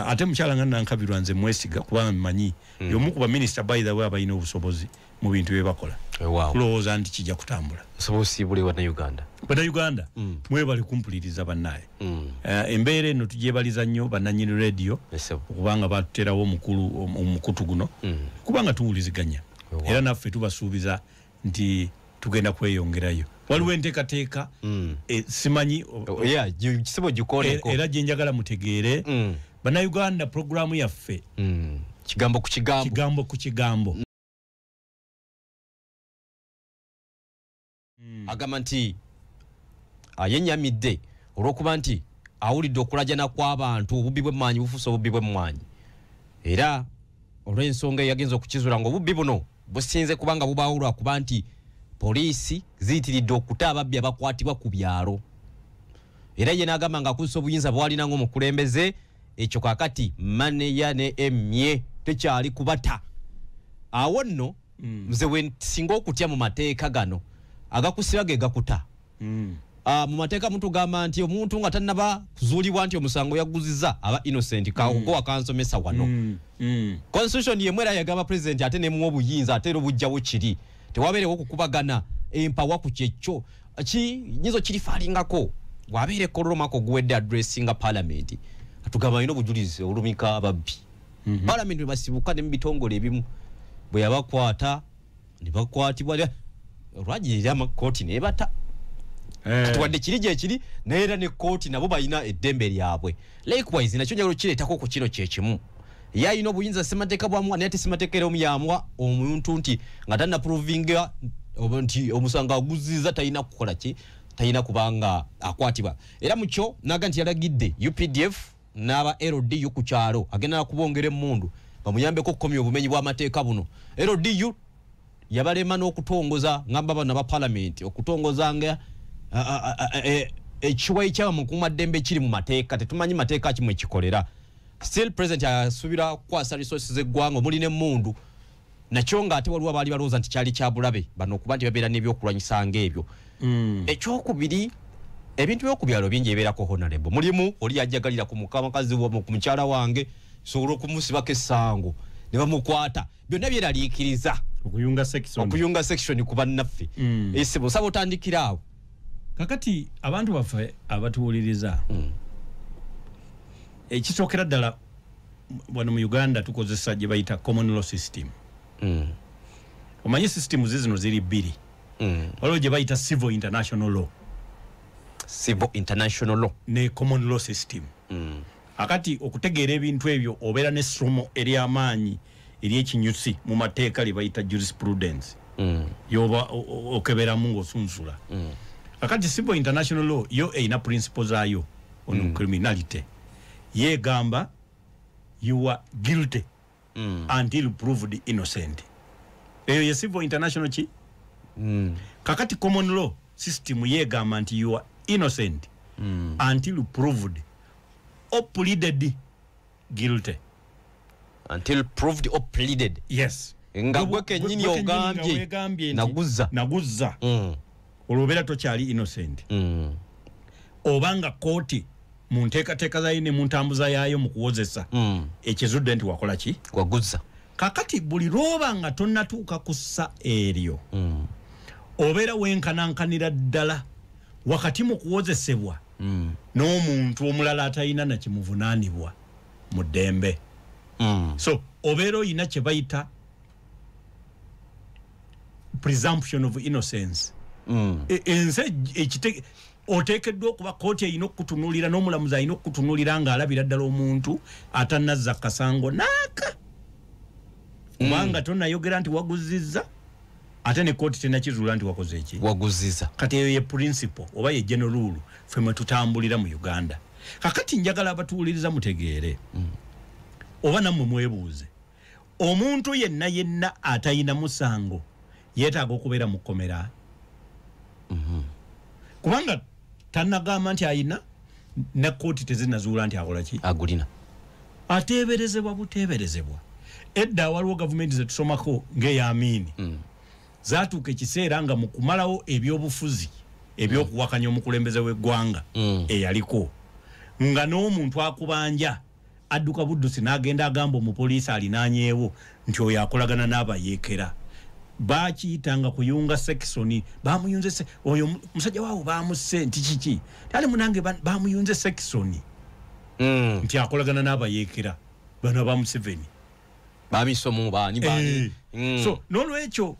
ate mukyala nga Nankabirwa nze mwesiga kubanga mmanyi y'omu ku baminisita by the way abalina obusobozi mu bintu bye bakola kulowooza nti kijja kutambula Bannayuganda mwebale kumpuliriza bannaye embeera eno tugyebaliza nnyo bannannyini radio okubanga batuterawo omukutu guno kubanga tuwuliziganya era naffe tubasuubiza nti tugenda kweyongerayo waliwo enteekateeka simanyi era gye njagala mutegeere Bannayuganda programu yaffe kigambo ku kigambo agamba nti ayenyamidde olw'okuba nti awulidde okulajana kw'abantu obubbi bw'emmwanyi bufuuse obubbi bw'emmwanyi era olw'ensonga eyagenza okukizula ng'obubbi buno businze kubanga bubaawo lwakuba nti poliisi ziyitiridde okuta ababbi abakwatibwa ku byalo era ye n'agamba ng'akozesa obuyinza bw'alina ng'omukulembeze ekyo kaakati maneya ne emye tekyali kubata awo nno nze we singa okutya mu mateeka gano agakusira ge gakuta mu mateeka mutugamba nti omuntu nga tannaba kuzuulibwa nti omusango yaguziza aba innocent kago akansomesa wano constitution yemwe era yagamba president ate nemuwa obuyinza ate era obujjawo kiri tewabeerewo okukubagana empawa ku kyekyo nyizo kirifaalingako bwabeere kolomako guwedde addressinga parliament atugamba alina obujulizi olumika ababbi parliament bwe basibuka ne mu bitongole ebimu bwe yabakwata ne bakwatibwa olwagirira amakooti nebata tuwadde kiri gye kiri naye ne kooti nabo balina eddembe lyabwe likewise nakyo njagala kireetako ku kino kyekimu ye alina obuyinza ssemateeka bwamuwa naye ate ssemateeka era omuyamwa omuntu nti nga tannaprovinga nti omusango aguziza talina kukola ki talina kubanga akwatibwa era mukyo naga nti yalagidde UPDF n'aba LDU ku kyalo agenda nakubongera emmundu bamuyambeko okukomya obumenyi bw'amateeka buno LDU yabalema n'okutongoza ngamba bano ba parliament okutongoza nga ekiwayi kyaba mukuumaddembe kiri mu mateeka tetumanyi mateeka kimu ekikolera still president asubira kwasa resources eggwanga omuli emmundu nakyo nga ate waliwo abaali balowooza nti kyali kya bulabe bano okuba nti babeera n'ebyokulwanyisa ng'ebyo ekyokubiri ebintu by'oku byalo bingi ebeerako honorable mulimu oli yajjagalira ku mukamakazi ku mukyala wange sobola okumusibako essango ne bamukwata byonna byeraliikiriza okuyunga section ku bannaffe esibo saba otandikira awo kakati abantu baffe abatuwuliriza ekisookera ddala wano mu Uganda tukozesa gye bayita common law system omanyi system zino ziri bbiri waliwo gye bayita civil international law ne common law system akati okutegeera ebintu ebyo obeera n'essomo ery'amaanyi ery'ekinyusi mu mateeka lye bayita jurisprudence yoba okebera mungo sunsula akati civil international law yo ina principles ayo on criminality ye gamba you are guilty until proved innocent eyo ye civil international chi kakati common law system ye gamba nti you are innocent until proved or pleaded guilty until proved or pleaded yes nga gweke nyini ogambye naguzza olobera tokyali innocent obanga koti mu nteekateeka zayo ne mu ntambuza yaayo mu kuwozesa ekizudde nti wakola ki waguzza kakati buli lwoba nga tonnatuuka ku ssa eryo obeera wenkanankanira ddala wakati mu kuwozesebwa n'omuntu omulala atalina na kimuvunaanibwa mu ddembe so obeera oyina kye bayita presumption of innocence ense oteekeddwa okuba kooti erina okukutunuulira n'omulamuzi alina okukutunuulira ng'alabira ddala omuntu atanazza kasango naaka kubanga tonnayogera nti waguzizza ate ne kooti tennakizuula nti wakoze eki waguzizza kati eyo ye principle oba ye general rule ffe mwe tutambulira mu Uganda kakati njagala abatuwuliriza mutegeere oba nammwe mwebuuze omuntu yenna atayina musango yeetaaga okubeera mu kkomera kubanga tannagamba nti ayina ne kooti tezinazuula nti akola ki agulina ateeberezebwa buteeberezebwa edda waliwo gavumenti zetusomako ng'eyamiini zaatuuka ekiseera nga mu kumalawo ebyobufuzi ebyokuwakanya omukulembeze w'eggwanga eyaliko nga n'omuntu akubanja adduka buddusi n'agenda agamba omupoliisi alinaanyeewo nti oyo akolagana n'abayeekera bakiyitanga kuyunga sekisoni bamuyunze oyo musajja waawo bamusse nti kiki tali munange bamuyunze sekisoni nti akolagana n'abayeekera bano ba Museveni bamisomu bani so n'olwekyo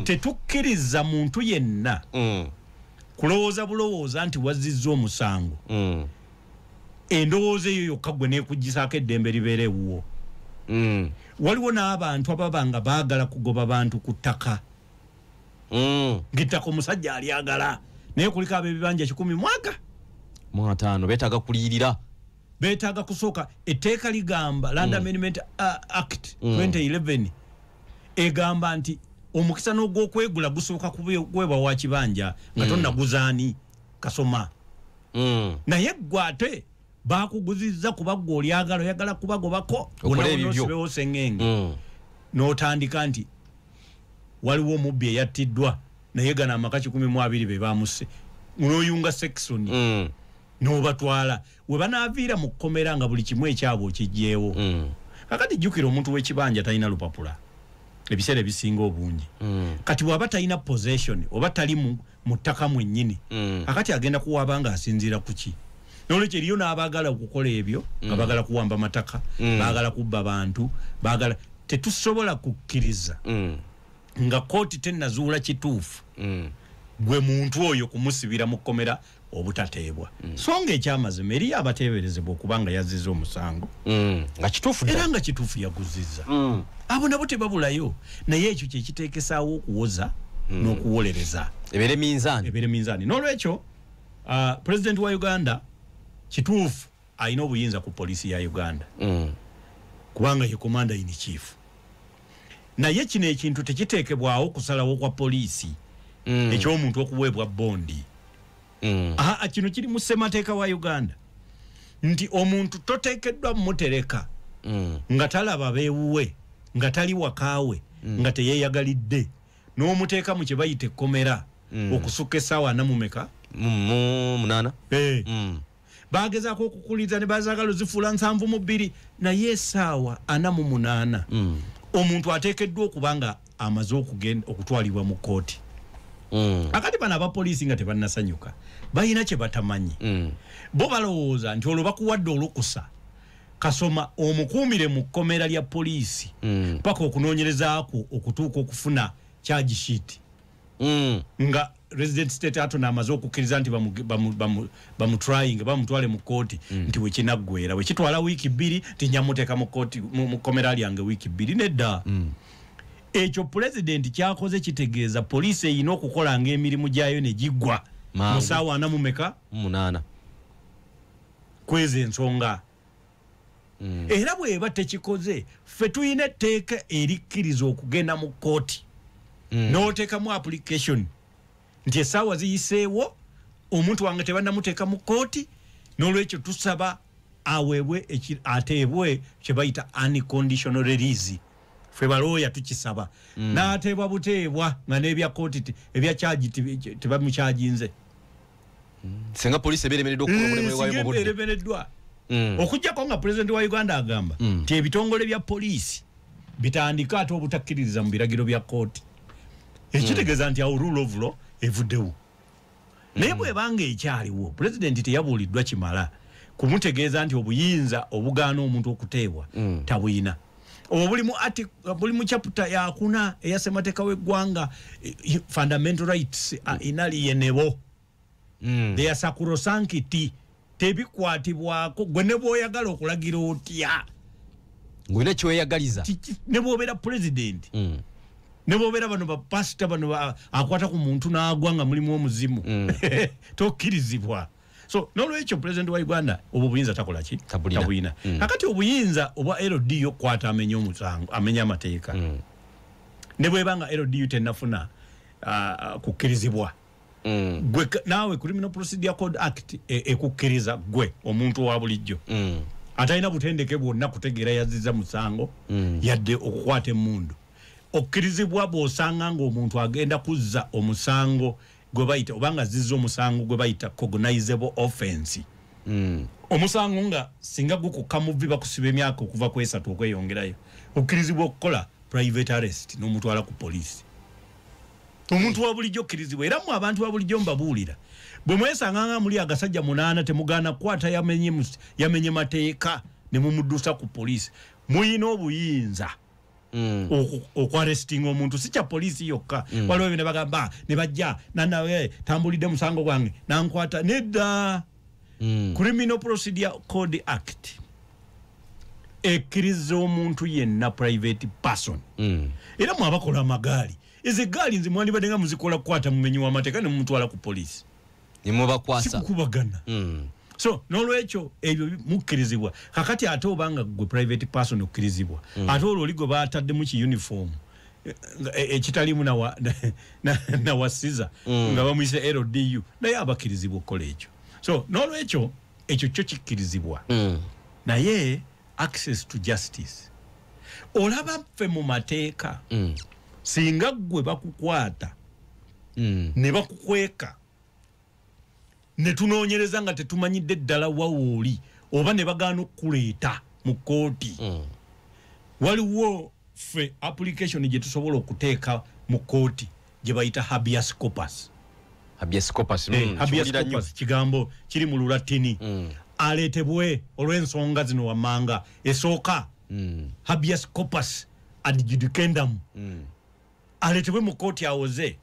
tetukkiriza muntu yenna kulowooza bulowooza nti wazizza omusango endowooza eyo yokka gwe neekuggisaako eddembe libeera ewuwo waliwo n'abantu ababa nga baagala kugoba abantu ku ttaka ng'ettaka omusajja alyagala naye kuliko ab'ebibanja 100 beetaaga kuliyirira beetaaga kusooka etteeka ligamba Land Amendment Act 2011 egamba nti omukisa n'ogw'okwegula gusooka kuweebwa wa kibanja nga tonnaguzaani kasoma naye ggwe ate bakuguzizza kuba gwe olyagala oyagala kubagobako onaonosibewo sengenge n'otandika nti waliwo omubbi eyattiddwa naye gana amaka 12 be bamusse n'oyunga sekisoni n'obatwala we banaaviira mu kkomera nga buli kimu ekyabwe okijjeewo kakati jjukira omuntu w'ekibanja talina lupapula ebiseera ebisinga obungi kati bw'aba talina possession oba tali mu ttaka mwennyini kakati agenda kuwaaba nga asinziira ku ki n'olwekyo eriyo n'abaagala okukola ebyo nga baagala kuwamba mataka baagala kubba bantu baagala tetusobola kukkiriza nga kooti tennazuula kituufu gwe muntu oyo kumusibira mu kkomera obutateebwa so nga ekyamazima eriyo abateeberezebwa okubanga yazizza omusango nga kituufu era nga kituufu yaguzizza abo nabo tebabulayo naye ekyo kyekiteekesaawo okuwoza n'okuwolereza ebeere minzaani n'olwekyo pulezidenti wa Uganda kituufu alina obuyinza ku poliisi ya Uganda kubanga ye commander in chief naye kino ekintu tekiteekebwawo kusalawo kwa poliisi eky'omuntu okuweebwa bondi kino kiri mu ssemateeka wa Uganda nti omuntu toteekeddwa mutereka nga talaba beewuwe nga tali wakaawe nga teyeeyagalidde n'omuteeka mu kye bayita ekkomera okusukka essaawa 8 bagezaako okukuliza ne bazaagala zifuula 72 naye essaawa 48 omuntu ateekeddwa okuba nga amaze okutwalibwa mu kooti akati bano abapoliisi nga tebannasanyuka balina kye batamanyi bo balowooza nti olwo bakuwadde olukusa kasoma omukuumire mu kkomera lya poliisi paka okunoonyerezaako okutuuka okufuna charge sheet nga resident state attorney amaze okukkiriza nti bamutrying bamutwale mu kooti nti wekinaggwera wekitwala wiiki 2 tinyamuteeka mu kooti mu kkomera lyange wiiki 2 nedda ekyo president kyakoze kitegeeza police eyina okukola ng'emirimu gyayo ne giggwa mu ssaawa 8 kweza ensonga. Era bw'eba tekikoze ffe tuyina etteeka erikkiriza okugenda mu kkooti n'oteekamu application nti essaawa ziyiseewo omuntu wange tebannamuteeka mu kkooti, n'olwekyo tusaba aweebwe ateebwe kye bayita unconditional release. Ffe balooya tukisaba n'ateebwa buteebwa nga n'ebya kkooti ebya kyaji tebamukyajinze. Senga police eberemereddwa okukola omulimu waayo mu budde. Okujjako nga president wa Uganda agamba nti ebitongole bya poliisi bitandika ate obutakkiririza mu biragiro bya kkooti. Ekitegeeza nti awo rule of law evuddewo. Naye bw'ebanga ekyaliwo president teyabuuliddwa kimala kumutegeeza nti obuyinza obugaana omuntu okuteebwa tabuyina. Buli mu chapter ya 4 eya ssemateeka w'eggwanga fundamental rights inaliyenebo. They are sacrosanct. Tebikwatibwako gwe ne bw'oyagala okulagira otya. Ngwina kyoyagaliza. Ne bw'obeera president. Ne bw'obeera bano bapasita bano akwata ku muntu n'agwa nga mulimu omuzimu. Tokkirizibwa. So n'olwekyo president wa Uganda obwo buyinza takola ki? Tabulina. Kakati obuyinza obwa LDU kwata amenya omusango, amenya amateeka. Ne bw'ebanga LDU tennafuna kukkirizibwa. Gwe nawe Criminal Procedure Code Act ekukkiriza gwe omuntu wa bulijjo. Atalina butendeke bwonna kutegeera yazizza musango yadde okukwata emmundu. Okkirizibwa bw'osanga ng'omuntu agenda kuzza omusango gwe bayita obanga azizza omusango gwe bayita cognizable offense. Omusango nga singa gukukka mu vvi bakusiba emyaka okuva ku 3 okweyongerayo. Okkirizibwa okukola private arrest n'omutwala ku poliisi. Omuntu wa bulijjo okkirizibwa era mu abantu ba bulijjo mbabuulira bwe mwesanga nga muli agasajja 8 temugaana kukwata yamenye mateeka ne mumuddusa ku poliisi muyina obuyinza okwarestinga omuntu si kya poliisi yokka. Waliwo bino bagamba ne bajja nanawe tambulidde musango gwange nankwata nedda. Criminal Procedure Code Act ekkiriza omuntu yenna private person. Era mu abakola amagaali ezigaali nzi mwandibadde nga muzikola kukwata mumenyi w'amateeka ne mumutwala ku poliisi ne mubakwasa sikukubagana. So n'olwekyo ebyo mukkirizibwa. Kakati ate obanga gwe private person okkirizibwa ate olwo oli gwe baatadde mu ki uniform ekitalimu na wasiza nga bamuyise LDU naye abakkirizibwa okukola ekyo. So n'olwekyo ekyo kyo kikkirizibwa. Naye access to justice olaba ffe mu mateeka singa gwe bakukwata ne bakukweka ne tunoonyereza nga tetumanyidde ddala wawooli oba ne bagaana okuleeta mu kkooti. Waliwo ffe application gye tusobola okuteeka mu kkooti gye bayita habeas corpus. Habeas corpus kigambo kiri mu Lulatini. Aleetebwe olw'ensonga zino wammanga esooka habeas corpus adjudicandum. Aleetebwe mu kkooti awoze.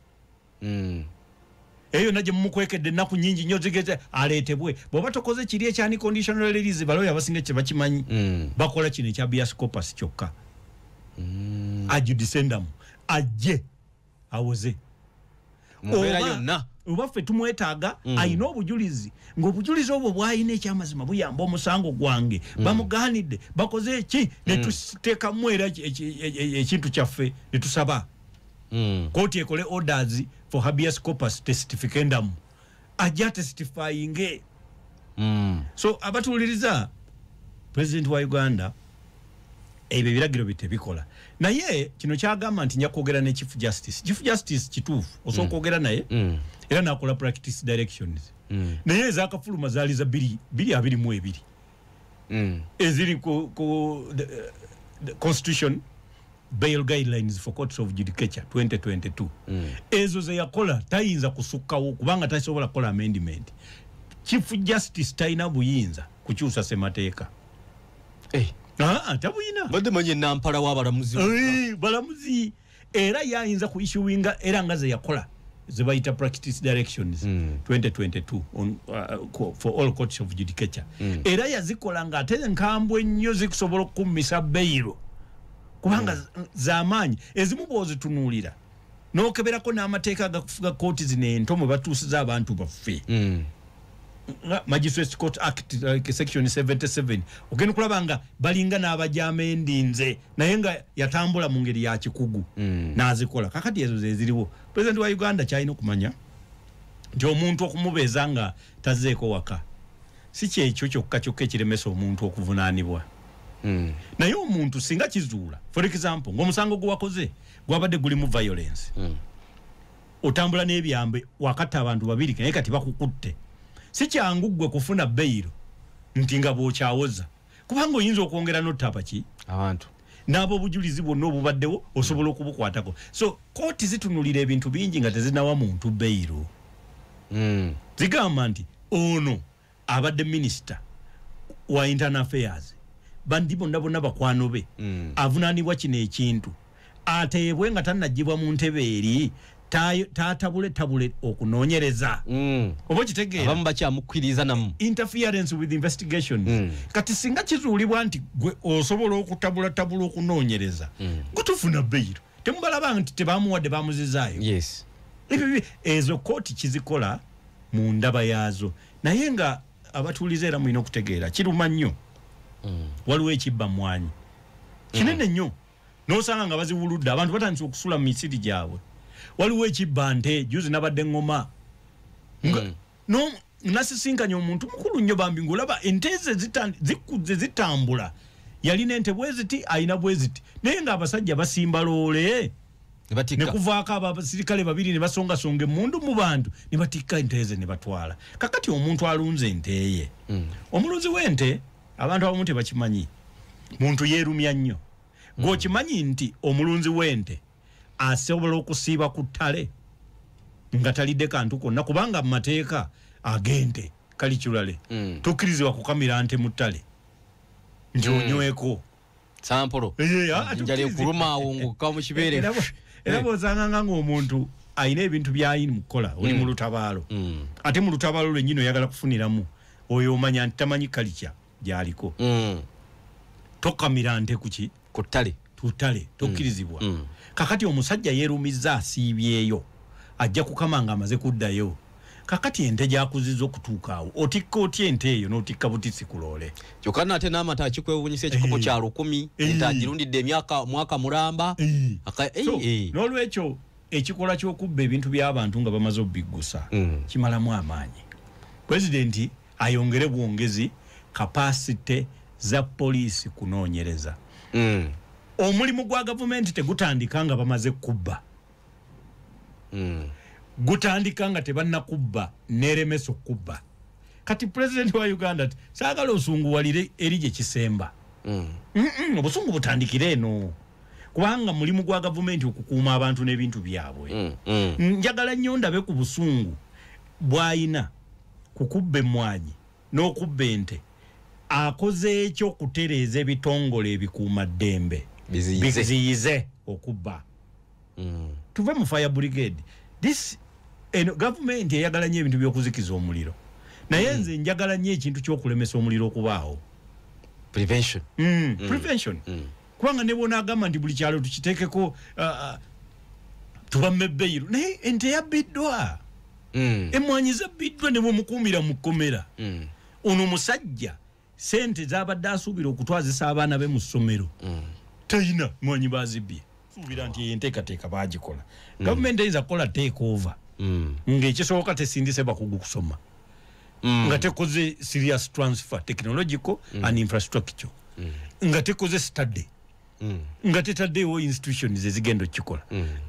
Eyo naje mumukwekedde ennaku nnyingi nnyo zigeze aleetebwe. Bw'oba tokoze kiri ekya unconditional release balooya abasinga kye bakimanyi bakola kino ekya habeas corpus kyokka. Adjudicandum ajje awoze. Mubeera yonna oba ffe tumwetaaga ayina obujulizi ng'obujulizi obwo bw'ayina ekyamazima buyamba omusango gwange bamugaanidde bakoze eki ne tuteekamu era ekintu kyaffe ne tusaba kooti ekole orders for habeas corpus testificandum ajja testifying. So abatuuliriza president wa Uganda ebyo ebiragiro bitebikola. Naye kino kyagamba nti nja kwogera ne Chief Justice kituufu osooka kwogera naye era nakola practice directions. Naye ezakafuluma zaali za 222 eziri ku the Constitution Bail Guidelines for Courts of Judicature 2022. Ezo ze yakola tayinza kusukkawo kubanga tasobola kola amendment. Chief Justice tayina buyinza kukyusa ssemateeka. Tabuyina. Badde manye nampala w'abalamuzi. Balamuzi era yayinza ku issuinga era nga ze yakola ze bayita practice directions 2022 on, for all courts of judicature. Era yazikola nga ate nkambwe nnyo zikusobola okummisa bailo kubanga z'amaanyi ezimu bw'ozitunuulira n'okeberako n'amateeka agakufuga kooti zino ento mwe batuusiza abantu baffe Magistrates Court Act like section 77 ogenda kulaba nga balinga n'abajaama endinze naye nga yatambula mu ngeri ya kikugu n'azikola kakati ezo ze ziriwo President wa Uganda kyalina okumanya nti omuntu okumubeeza nga tazeeko waka si kyekyo kyokka ekiremesa omuntu okuvunaanibwa naye omuntu singa kizuula for example ng'omusango gwe wakoze gwabadde gulimu violence otambula n'ebyambe wakati abantu babiri naye kati bakukutte si kyangu gwe kufuna bail nti nga bw'okyawoza kubanga oyinza okwongera n'ottapa ki abantu n'abo obujulizi bwonna obubaddewo osobola okubukwatako so kooti zitunulira ebintu bingi nga tezinawa muntu bail zigamba nti ono abadde minisita wa internal affairs bandi bonna bakwano be avunaanibwa kino ekintu ateebwe nga tannagibwa mu ntebe eri tatabule okunoonyereza oba kitegeera abamu bakyamukkiriza namu interference with investigation kati singa kizuulibwa nti gwe osobola okutabula okunoonyereza gutufuna bail temubalaba nti tebamuwadde bamuzizaayo yes ezo kooti kizikola mu ndaba yaazo naye nga abatuulize era mulina okutegeera kiruma nnyo waliwo ekibba mwanyi kinene nnyo n'osanga nga baziwuludde abantu batandise okusula mu misiri gyabwe waliwo ekibba nte juzi nabadde ngoma no nasisinkanya omuntu mukulu nnyo bambi ng'olaba ente ze zikuzze zitambula yalina ente bweziti ayina bweziti naye ng'abasajja basimba loole ne kuvaako abasirikale babiri ne basongasonga emmundu mu bantu ne batikka ente ze ne batwala kakati omuntu alunze ente ye omulunzi w'ente abantu abamu tebakimanyi muntu yeerumya nnyo gw'okimanyi nti omulunzi w'ente asobola okusiiba ku ttale nga talidde kantu konna kubanga mu mateeka agente kali kirale tokkirizibwa kukamira nte mu ttale nti onyweko sampolo njali okuluma awo ng'okka mu kibeere era bw'osanganga ng'omuntu ayina ebintu by'ayina mu kukola oli mu lutabaalo ate mu lutabaalo lwennyini oyagala kufuniramu oyo omanya nti tamanyi kalikya gy'aliko tokkamira nte kuki ku ttale tutale tokkirizibwa kakati omusajja yeerumiza asiibyeyo ajja kukama nga amaze kuddayo kakati ente gyakuziza okutuuka awo otikka otya ente eyo n'otikka butisi kuloole kyokka nate n'amata akikwewuunyisa ekikopo kya 10 ente agirundidde mwaka mulamba n'olwekyo ekikola ky'okubba ebintu by'abantu nga bamaze obiggusa kimalamu amaanyi pulezidenti ayongere bwongezi kapasite za poliisi kunoonyereza omulimu gwa gavumenti tegutandika nga bamaze kubba gutandika nga tebannakubba neremesa okubba kati pulezidenti wa Uganda saagala osunguwalire eri gye kisemba obusungu butandikire eno kubanga mulimu gwa gavumenti okukuuma abantu n'ebintu byabwe njagala nnyo ndabe ku busungu bw'ayina kukubba emmwanyi n'okubba ente akoze ekyo okutereeza ebitongole ebikuuma ddembe biziyize okubba tuve mu fire brigade this government eyagala nnyo ebintu by'okuzikiza omuliro naye nze njagala nnyo ekintu ky'okulemesa omuliro okubaawo prevention kubanga ne bona agamba nti buli kyalo tukiteekeko tubamme bbeyiru naye ente yabbiddwa emmwanyi zabbiddwa ne bwemukuumira mu kkomera ono musajja sente z'abadde asuubira okutwazisa abaana be mu ssomero tayina mmwanyi bazibbye suubira nti enteekateeka baagikola gavumenti eyinza kukola take over ng'ekisoboka tesindise bakugu kusoma nga tekoze serious transfer technological and infrastructure nga tekoze study nga tetaddeewo institutions ezigenda okikola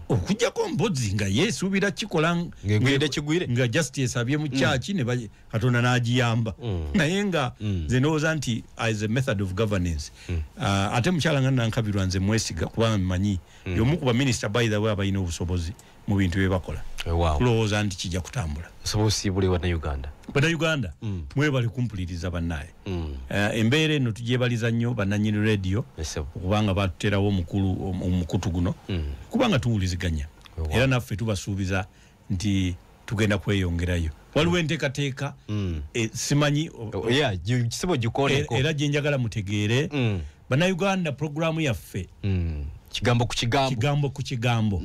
okujjako mbozi nga yeesuubira kikola nga justice abye mu kyaki ne katonda n'agiyamba naye nga nze ndowooza nti as a method of governance ate mukyala nga Nankabirwa nze mwesiga kubanga mmanyi y'omu ku baminisita by the way abalina obusobozi mu bintu bye bakola kulowooza nti kijja kutambula bannayuganda mwebale kumpuliriza bannaye embeera eno tugyebaliza nnyo bannanyini radio okubanga batuterawo omukutu guno kubanga tuwuliziganya era naffe tubasuubiza nti tugenda kweyongerayo waliwo enteekateeka simanyi era gye njagala mutegeere bannayuganda programu yaffe kigambo ku kigambo